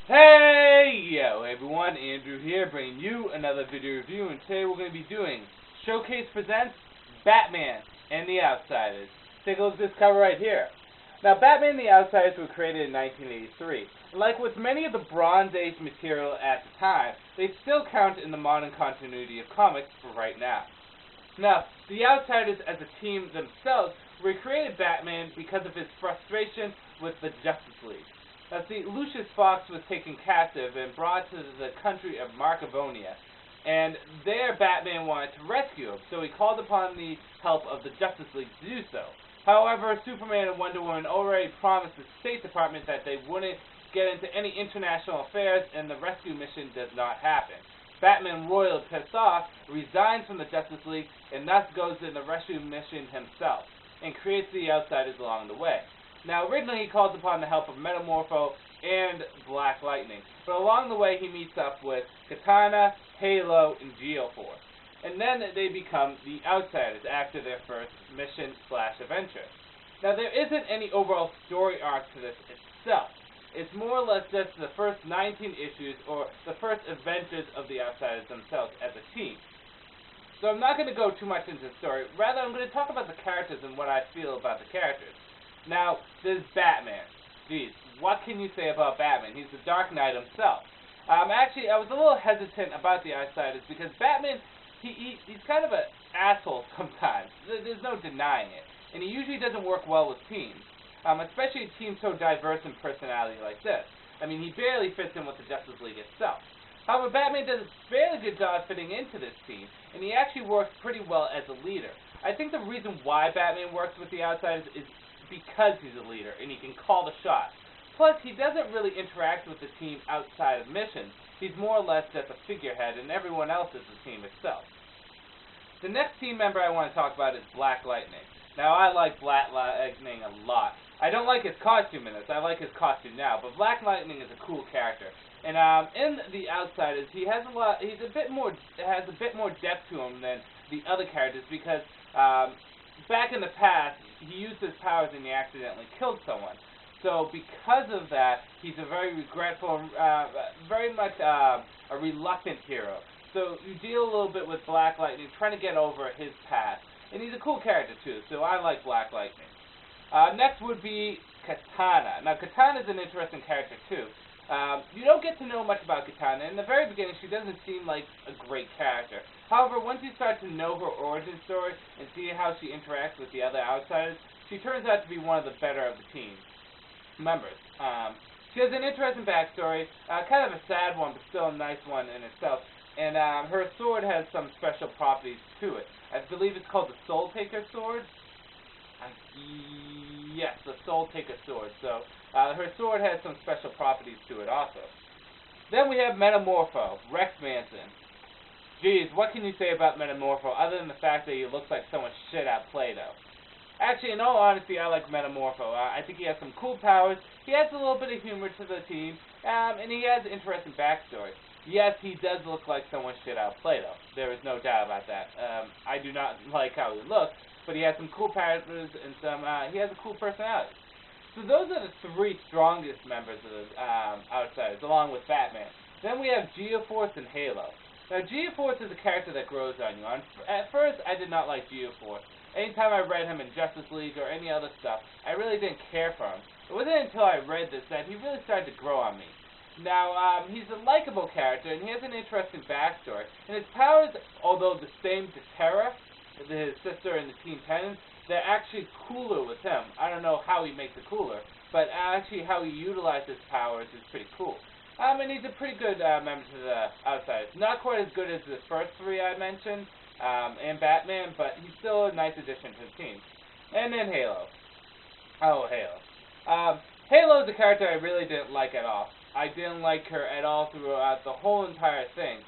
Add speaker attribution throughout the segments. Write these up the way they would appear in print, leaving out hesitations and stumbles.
Speaker 1: Hey, yo, everyone, Andrew here, bringing you another video review, and today we're going to be doing Showcase Presents Batman and the Outsiders. Take a look at this cover right here. Now, Batman and the Outsiders were created in 1983. Like with many of the Bronze Age material at the time, they still count in the modern continuity of comics for right now. Now, the Outsiders as a team themselves recreated Batman because of his frustration with the Justice League. Now, see, Lucius Fox was taken captive and brought to the country of Marcavonia, and there Batman wanted to rescue him, so he called upon the help of the Justice League to do so. However, Superman and Wonder Woman already promised the State Department that they wouldn't get into any international affairs, and the rescue mission does not happen. Batman, royally pissed off, resigns from the Justice League, and thus goes in the rescue mission himself, and creates the Outsiders along the way. Now, originally he calls upon the help of Metamorpho and Black Lightning, but along the way he meets up with Katana, Halo, and Geoforce. And then they become the Outsiders after their first mission/adventure. Now, there isn't any overall story arc to this itself. It's more or less just the first 19 issues, or the first adventures of the Outsiders themselves as a team. So I'm not going to go too much into the story. Rather, I'm going to talk about the characters and what I feel about the characters. Now, there's Batman. Geez, what can you say about Batman? He's the Dark Knight himself. Actually, I was a little hesitant about the Outsiders because Batman, he's kind of an asshole sometimes. There's no denying it. And he usually doesn't work well with teams, especially a team so diverse in personality like this. I mean, he barely fits in with the Justice League itself. However, Batman does a fairly good job fitting into this team, and he actually works pretty well as a leader. I think the reason why Batman works with the Outsiders is because he's a leader and he can call the shots. Plus, he doesn't really interact with the team outside of missions. He's more or less just a figurehead, and everyone else is the team itself. The next team member I want to talk about is Black Lightning. Now, I like Black Lightning a lot. I don't like his costume in this. I like his costume now, but Black Lightning is a cool character. And in the Outsiders, he has a bit more depth to him than the other characters because back in the past, he used his powers and he accidentally killed someone. So because of that, he's a very regretful, very much a reluctant hero. So you deal a little bit with Black Lightning, trying to get over his past. And he's a cool character too, so I like Black Lightning. Next would be Katana. Now, Katana is an interesting character too. You don't get to know much about Katana. In the very beginning, she doesn't seem like a great character. However, once you start to know her origin story and see how she interacts with the other Outsiders, she turns out to be one of the better of the team members. She has an interesting backstory, kind of a sad one, but still a nice one in itself. And her sword has some special properties to it. I believe it's called the Soul Taker sword. Yes, the Soul Taker sword. So her sword has some special properties to it also. Then we have Metamorpho, Rex Manson. Geez, what can you say about Metamorpho other than the fact that he looks like someone shit out Play-Doh? Actually, in all honesty, I like Metamorpho. I think he has some cool powers. He adds a little bit of humor to the team, and he has an interesting backstory. Yes, he does look like someone shit out Play-Doh. There is no doubt about that. I do not like how he looks, but he has some cool powers and he has a cool personality. So those are the three strongest members of the Outsiders, along with Batman. Then we have Geoforce and Halo. Now, Geoforce is a character that grows on you. At first, I did not like Geoforce. Anytime I read him in Justice League or any other stuff, I really didn't care for him. It wasn't until I read this that he really started to grow on me. Now, he's a likable character, and he has an interesting backstory. And his powers, although the same to Terra, his sister in the Teen Titans, they're actually cooler with him. I don't know how he makes it cooler, but actually how he utilizes his powers is pretty cool. And he's a pretty good member to the Outsiders. Not quite as good as the first three I mentioned, and Batman, but he's still a nice addition to the team. And then Halo. Oh, Halo. Halo is a character I really didn't like at all. I didn't like her at all throughout the whole entire thing.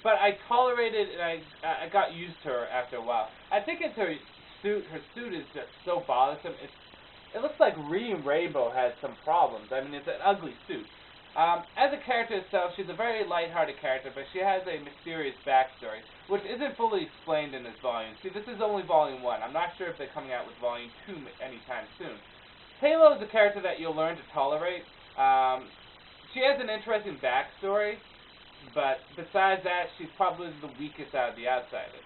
Speaker 1: But I tolerated and I got used to her after a while. I think it's her suit. Her suit is just so bothersome. It looks like Reem Rainbow has some problems. I mean, it's an ugly suit. As a character itself, she's a very lighthearted character, but she has a mysterious backstory, which isn't fully explained in this volume. See, this is only Volume 1. I'm not sure if they're coming out with Volume 2 anytime soon. Halo is a character that you'll learn to tolerate. She has an interesting backstory, but besides that, she's probably the weakest out of the Outsiders.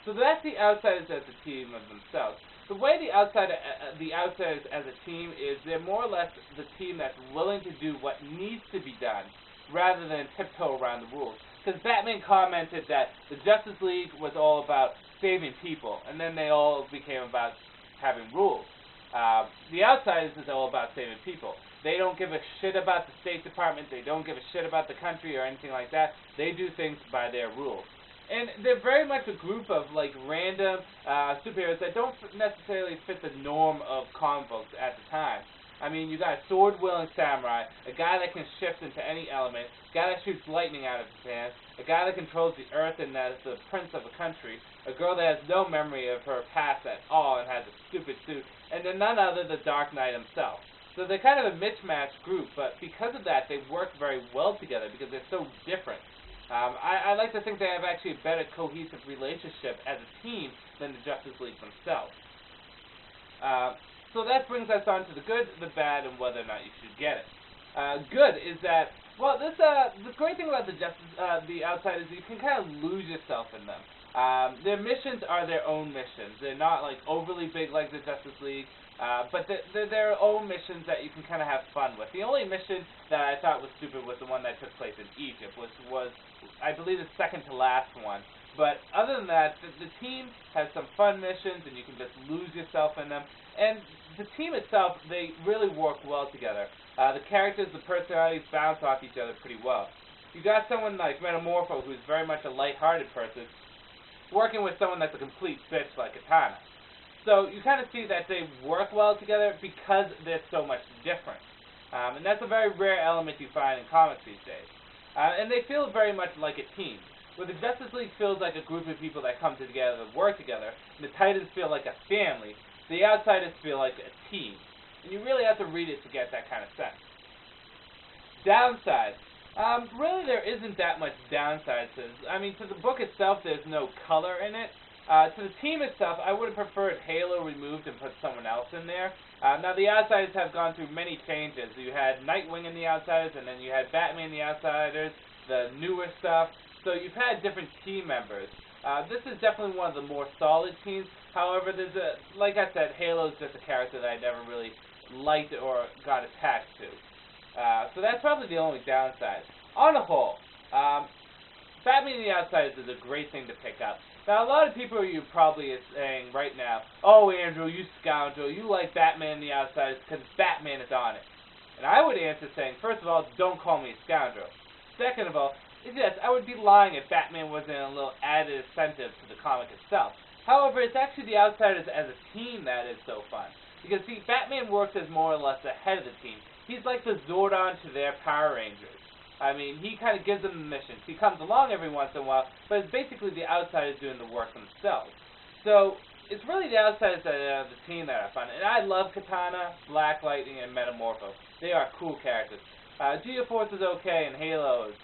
Speaker 1: So that's the Outsiders as a team of themselves. The way the Outsiders as a team is, they're more or less the team that's willing to do what needs to be done, rather than tiptoe around the rules. Because Batman commented that the Justice League was all about saving people, and then they all became about having rules. The Outsiders is all about saving people. They don't give a shit about the State Department, they don't give a shit about the country or anything like that. They do things by their rules. And they're very much a group of like random superheroes that don't necessarily fit the norm of comic books at the time. I mean, you got a sword-wielding samurai, a guy that can shift into any element, a guy that shoots lightning out of his hands, a guy that controls the earth and that is the prince of a country, a girl that has no memory of her past at all and has a stupid suit, and then none other than the Dark Knight himself. So they're kind of a mismatched group, but because of that, they work very well together because they're so different. I like to think they have actually a better cohesive relationship as a team than the Justice League themselves. So that brings us on to the good, the bad, and whether or not you should get it. Good is that, well, the great thing about the Outsiders is you can kind of lose yourself in them. Their missions are their own missions. They're not like overly big like the Justice League, but they're their own missions that you can kind of have fun with. The only mission that I thought was stupid was the one that took place in Egypt, which was I believe the second to last one. But other than that, the team has some fun missions, and you can just lose yourself in them. And the team itself, they really work well together. The characters, the personalities bounce off each other pretty well. You got someone like Metamorpho, who's very much a light-hearted person, working with someone that's a complete bitch like Katana. So you kind of see that they work well together because they're so much different. And that's a very rare element you find in comics these days. And they feel very much like a team. Where the Justice League feels like a group of people that come together and work together, and the Titans feel like a family, the Outsiders feel like a team. And you really have to read it to get that kind of sense. Downside. Really there isn't that much downside. I mean, to the book itself, there's no color in it. To the team itself, I would have preferred Halo removed and put someone else in there. Now, the Outsiders have gone through many changes. You had Nightwing in the Outsiders, and then you had Batman in the Outsiders, the newer stuff. So you've had different team members. This is definitely one of the more solid teams. However, like I said, Halo's just a character that I never really liked or got attached to. So that's probably the only downside. On the whole, Batman in the Outsiders is a great thing to pick up. Now, a lot of people are probably saying right now, oh, Andrew, you scoundrel, you like Batman in the Outsiders because Batman is on it. And I would answer saying, first of all, don't call me a scoundrel. Second of all, yes, I would be lying if Batman wasn't a little added incentive to the comic itself. However, it's actually the Outsiders as a team that is so fun. Because, see, Batman works as more or less the head of the team. He's like the Zordon to their Power Rangers. I mean, he kind of gives them the missions. He comes along every once in a while, but it's basically the Outsiders doing the work themselves. So, it's really the Outsiders that are the team that are fun. And I love Katana, Black Lightning, and Metamorpho. They are cool characters. Geoforce is okay, and Halo's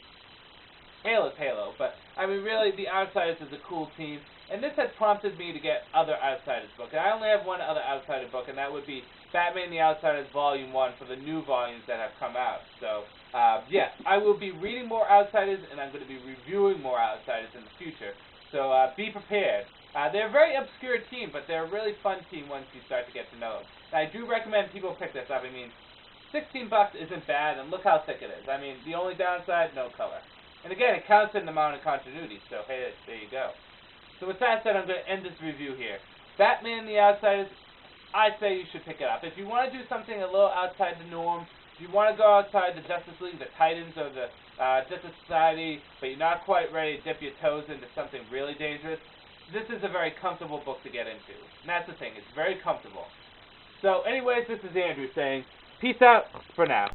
Speaker 1: Halo. But, I mean, really, the Outsiders is a cool team. And this has prompted me to get other Outsiders books. And I only have one other Outsider book, and that would be Batman the Outsiders Volume 1 for the new volumes that have come out. So, yes, I will be reading more Outsiders, and I'm going to be reviewing more Outsiders in the future. So, be prepared. They're a very obscure team, but they're a really fun team once you start to get to know them. And I do recommend people pick this up. I mean, $16 isn't bad, and look how thick it is. I mean, the only downside, no color. And again, it counts in the amount of continuity, so hey, there you go. So with that said, I'm going to end this review here. Batman and the Outsiders, I say you should pick it up. If you want to do something a little outside the norm, if you want to go outside the Justice League, the Titans, or the Justice Society, but you're not quite ready to dip your toes into something really dangerous, this is a very comfortable book to get into. And that's the thing, it's very comfortable. So anyways, this is Andrew saying, peace out for now.